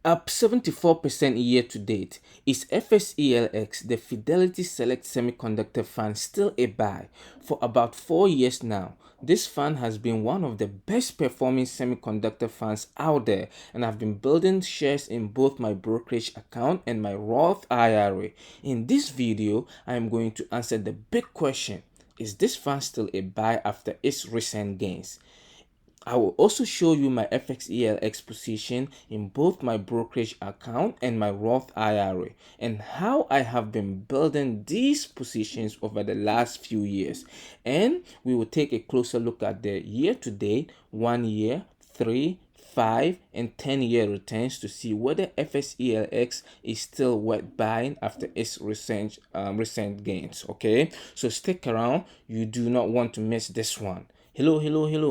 Up 74% year to date. Is FSELX, the Fidelity Select Semiconductor Fund, still a buy? For about 4 years now, this fund has been one of the best performing semiconductor funds out there, and I've been building shares in both my brokerage account and my Roth IRA. In this video, I am going to answer the big question: is this fund still a buy after its recent gains? I will also show you my FSELX position in both my brokerage account and my Roth IRA, and how I have been building these positions over the last few years. And we will take a closer look at the year to date, 1 year, 3, 5 and 10-year returns to see whether FSELX is still worth buying after its recent gains. Okay, so stick around, you do not want to miss this one. Hello.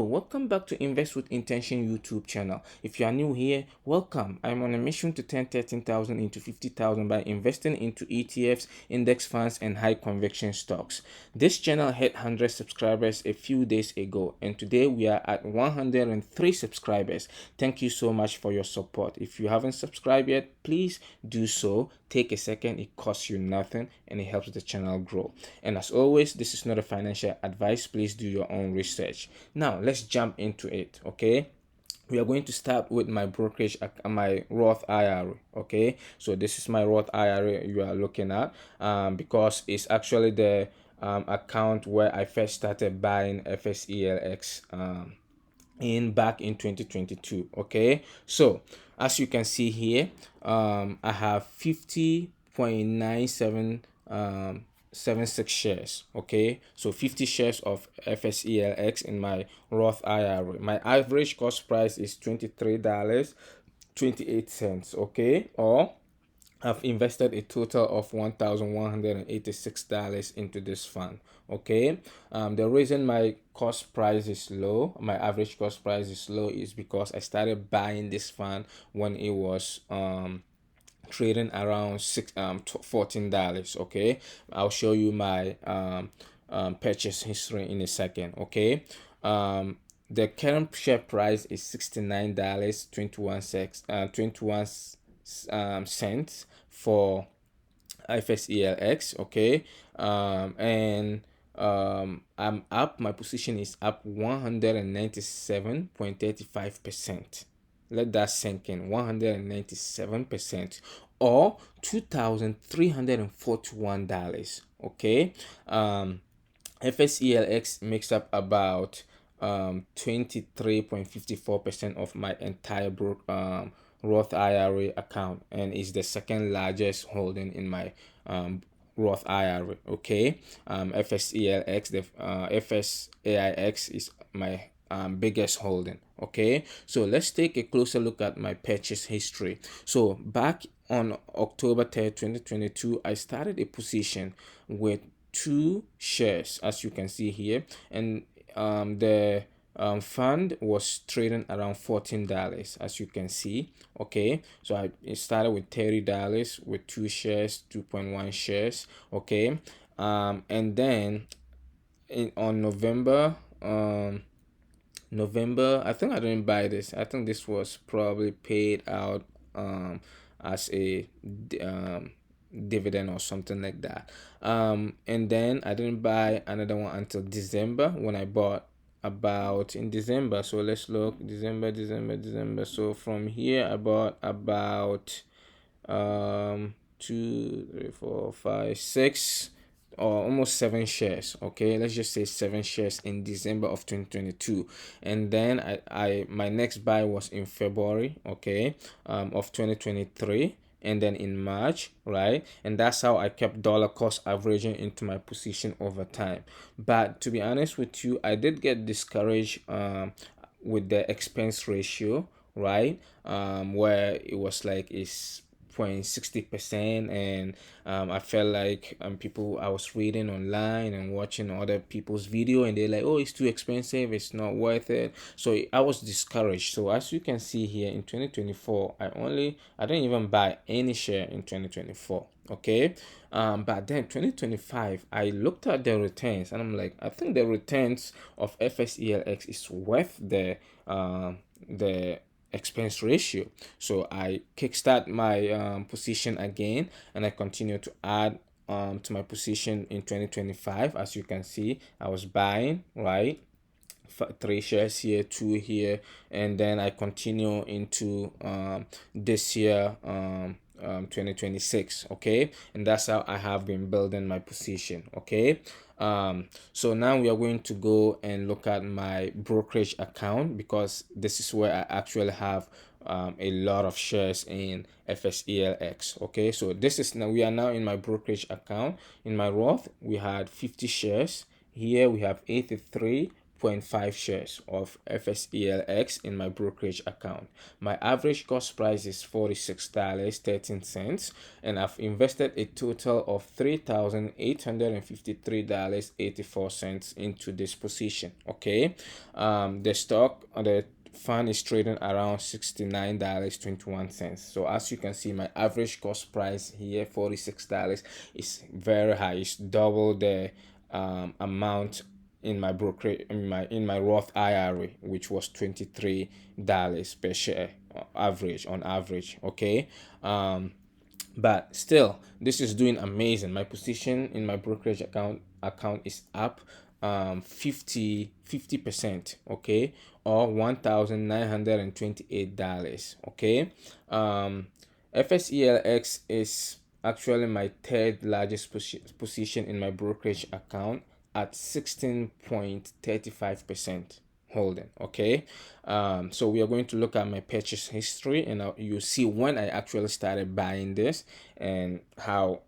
Welcome back to Invest with Intention YouTube channel. If you are new here, welcome. I'm on a mission to turn 13,000 into 50,000 by investing into ETFs, index funds, and high conviction stocks. This channel hit 100 subscribers a few days ago, and today we are at 103 subscribers. Thank you so much for your support. If you haven't subscribed yet, please do so. Take a second, it costs you nothing and it helps the channel grow. And as always, this is not a financial advice. Please do your own research. Now let's jump into it. Okay, we are going to start with my brokerage, my Roth IRA. Okay, so this is my Roth IRA you are looking at, because it's actually the account where I first started buying FSELX back in 2022. Okay, so as you can see here, I have 50.97 76 shares. Okay, so 50 shares of FSELX in my Roth IRA. My average cost price is $23.28. Okay, or I've invested a total of $1,186 into this fund. Okay, the reason my cost price is low, my average cost price is low, is because I started buying this fund when it was trading around $14. Okay, I'll show you my purchase history in a second. Okay, the current share price is $69.21 for FSELX. Okay, and I'm up. My position is up 197.35%. Let that sink in. 197%, or $2,341. Okay, FSELX makes up about 23.54% of my entire Roth IRA account, and is the second largest holding in my Roth IRA. Okay, FSELX, the FSAIX is my biggest holding. Okay, so let's take a closer look at my purchase history. So back on October 3rd, 2022, I started a position with 2 shares, as you can see here, and the fund was trading around $14, as you can see. Okay, so I started with $30 with 2 shares, 2.1 shares. Okay, and then on November, I think I didn't buy this. I think this was probably paid out as a dividend or something like that. And then I didn't buy another one until December, when I bought about in December. So let's look, December. So from here I bought about 2, 3, 4, 5, 6, or almost 7 shares. Okay, let's just say 7 shares in December of 2022. And then I my next buy was in February, okay, of 2023, and then in March, right? And that's how I kept dollar cost averaging into my position over time. But to be honest with you, I did get discouraged with the expense ratio, right? Where it was like it's 0.60%, and I felt like people I was reading online and watching other people's video, and they're like, oh, it's too expensive, it's not worth it. So I was discouraged. So as you can see here, in 2024, I didn't even buy any share in 2024. Okay, but then 2025, I looked at the returns and I'm like, I think the returns of FSELX is worth the expense ratio. So I kickstart my position again, and I continue to add to my position in 2025. As you can see, I was buying, right? 3 shares here, 2 here, and then I continue into this year, 2026. Okay, and that's how I have been building my position. Okay, so now we are going to go and look at my brokerage account, because this is where I actually have a lot of shares in FSELX. Okay, so this is now, we are now in my brokerage account. In my Roth, we had 50 shares. Here we have 83.5 shares of FSELX in my brokerage account. My average cost price is $46.13, and I've invested a total of $3,853.84 into this position. Okay, the fund is trading around $69.21. So as you can see, my average cost price here, $46, is very high. It's double the amount in my brokerage, in my Roth IRA, which was $23 per share on average. Okay, but still, this is doing amazing. My position in my brokerage account is up 50%, okay, or $1,928. Okay, FSELX is actually my third largest position in my brokerage account at 16.35% holding. Okay, so we are going to look at my purchase history, and you see when I actually started buying this and how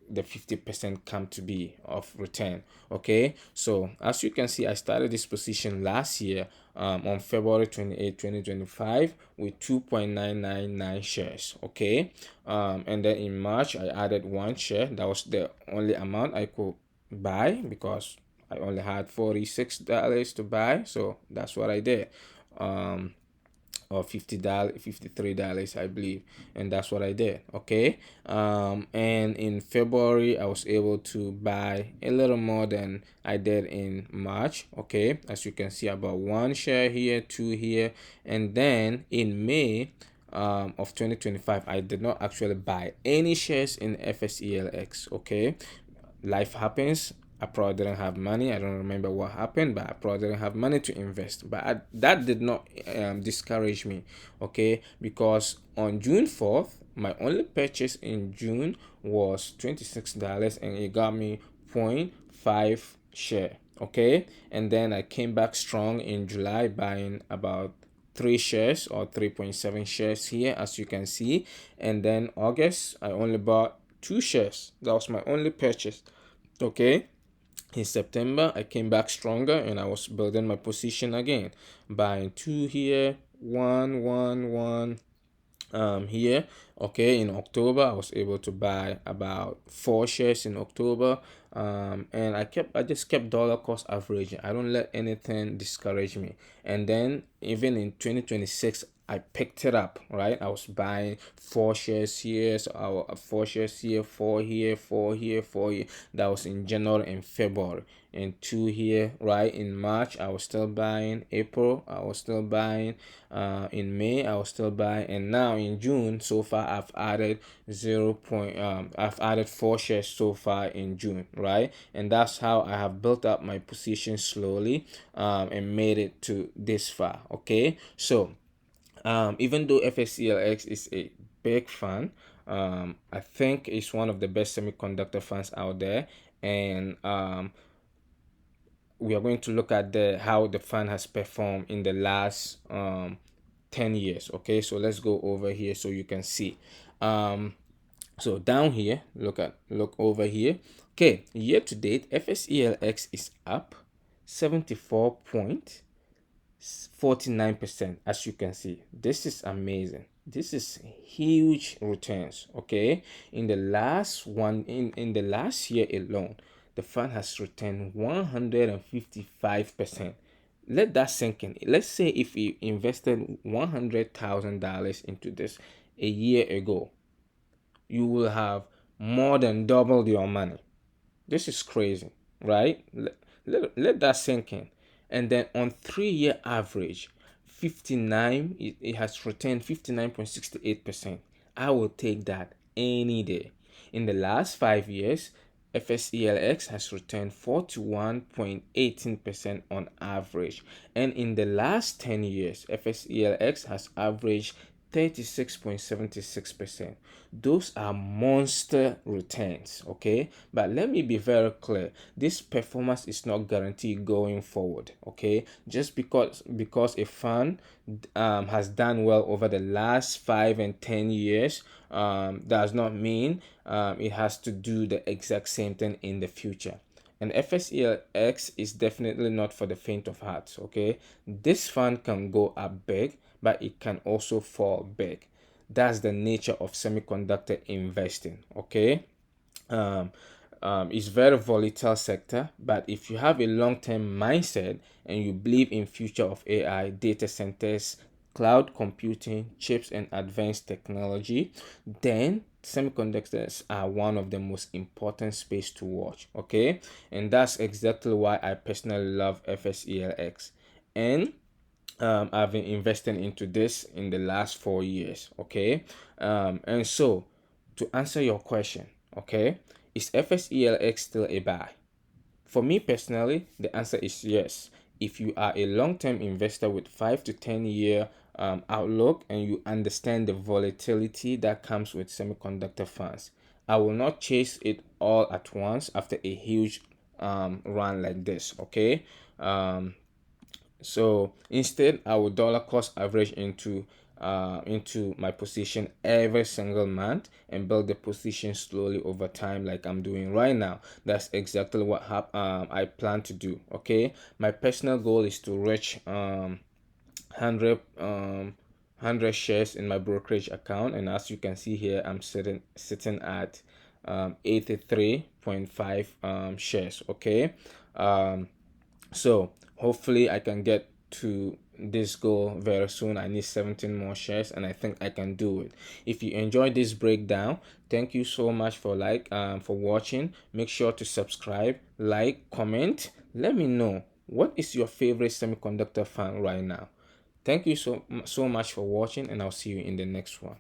the 50% come to be of return. Okay, so as you can see, I started this position last year, on February 28, 2025, with 2.999 shares. Okay, and then in March I added 1 share. That was the only amount I could buy, because I only had $46 to buy, so that's what I did. Or $50, $53, I believe, and that's what I did. Okay, and in February I was able to buy a little more than I did in March. Okay, as you can see, about 1 share here, 2 here, and then in May of 2025, I did not actually buy any shares in FSELX. Okay, life happens. I probably didn't have money. I don't remember what happened, but I probably didn't have money to invest. But that did not discourage me, okay? Because on June 4th, my only purchase in June was $26, and it got me 0.5 share, okay? And then I came back strong in July, buying about 3 shares, or 3.7 shares here, as you can see. And then August, I only bought 2 shares. That was my only purchase. Okay, in September I came back stronger, and I was building my position again, buying 2 here, one here. Okay, in October I was able to buy about 4 shares in October, and I just kept dollar cost averaging. I don't let anything discourage me. And then even in 2026, I picked it up, right? I was buying 4 shares here, so 4 shares here, 4 here, 4 here, 4 here. That was in January and February. And 2 here, right? In March, I was still buying. April, I was still buying. In May, I was still buying. And now in June, so far, I've added I've added 4 shares so far in June, right? And that's how I have built up my position slowly, and made it to this far. Okay, so even though FSELX is a big fund, I think it's one of the best semiconductor funds out there. And we are going to look at how the fund has performed in the last 10 years. Okay, so let's go over here so you can see. So down here, look over here. Okay, year to date, FSELX is up 74.49%. As you can see, this is amazing. This is huge returns. Okay, in the last year alone, the fund has returned 155%. Let that sink in. Let's say if you invested $100,000 into this a year ago, you will have more than doubled your money. This is crazy, right? Let that sink in. And then on 3-year average, it has returned 59.68%. I will take that any day. In the last 5 years, FSELX has returned 41.18% on average, and in the last 10 years, FSELX has averaged 36.76%. Those are monster returns, okay? But let me be very clear. This performance is not guaranteed going forward, okay? Just because a fund has done well over the last 5 and 10 years does not mean it has to do the exact same thing in the future. And FSELX is definitely not for the faint of heart, okay? This fund can go up big, but it can also fall big. That's the nature of semiconductor investing, okay? um, it's very volatile sector, but if you have a long-term mindset and you believe in future of AI, data centers, cloud computing, chips, and advanced technology, then semiconductors are one of the most important space to watch, okay? And that's exactly why I personally love FSELX. And I've been investing into this in the last 4 years, okay? And so to answer your question, okay, is FSELX still a buy? For me personally, the answer is yes. If you are a long-term investor with 5 to 10 year outlook and you understand the volatility that comes with semiconductor funds, I will not chase it all at once after a huge run like this, okay? So instead, I will dollar cost average into my position every single month and build the position slowly over time, like I'm doing right now. That's exactly what I plan to do. Okay, my personal goal is to reach 100 shares in my brokerage account, and as you can see here, I'm sitting at 83.5 shares. Okay, so hopefully I can get to this goal very soon. I need 17 more shares and I think I can do it. If you enjoyed this breakdown, thank you so much for watching. Make sure to subscribe, like, comment. Let me know what is your favorite semiconductor fund right now. Thank you so much for watching, and I'll see you in the next one.